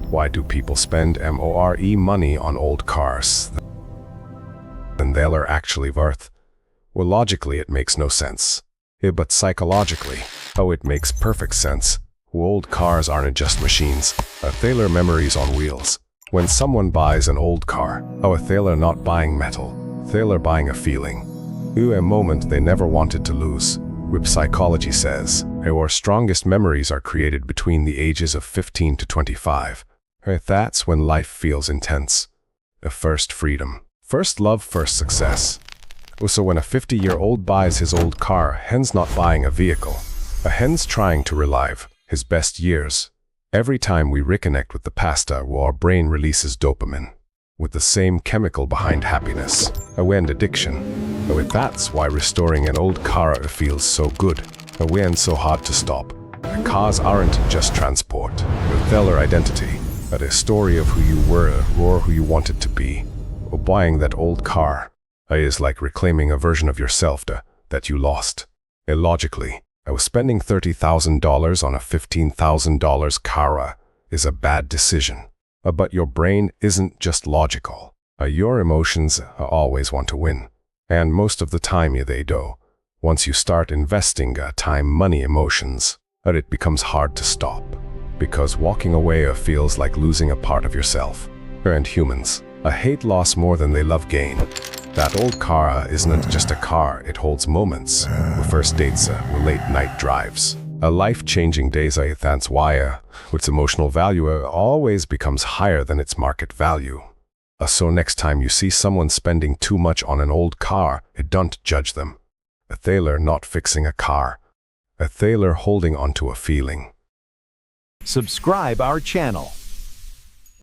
Why do people spend more money on old cars than they're actually worth? Well, logically it makes no sense. Yeah, but psychologically, it makes perfect sense. Old cars aren't just machines. They're memories on wheels. When someone buys an old car, they're not buying metal. They're buying a feeling. A moment they never wanted to lose. Whip psychology says, our strongest memories are created between the ages of 15 to 25. That's when life feels intense. First freedom. First love, first success. So when a 50-year-old buys his old car, hen's not buying a vehicle. Hen's trying to relive his best years. Every time we reconnect with the past, our brain releases dopamine, with the same chemical behind happiness, and addiction. That's why restoring an old car feels so good, and so hard to stop. Cars aren't just transport. They're identity, a story of who you were or who you wanted to be. Buying that old car is like reclaiming a version of yourself that you lost. Illogically, spending $30,000 on a $15,000 car is a bad decision. But your brain isn't just logical. Your emotions always want to win. And most of the time they do. Once you start investing time, money, emotions, it becomes hard to stop. Because walking away feels like losing a part of yourself. And humans hate loss more than they love gain. That old car isn't just a car, it holds moments. First dates, late night drives. Life-changing days, that's why its emotional value always becomes higher than its market value. So next time you see someone spending too much on an old car, don't judge them. They're not fixing a car. They're holding onto a feeling. Subscribe our channel.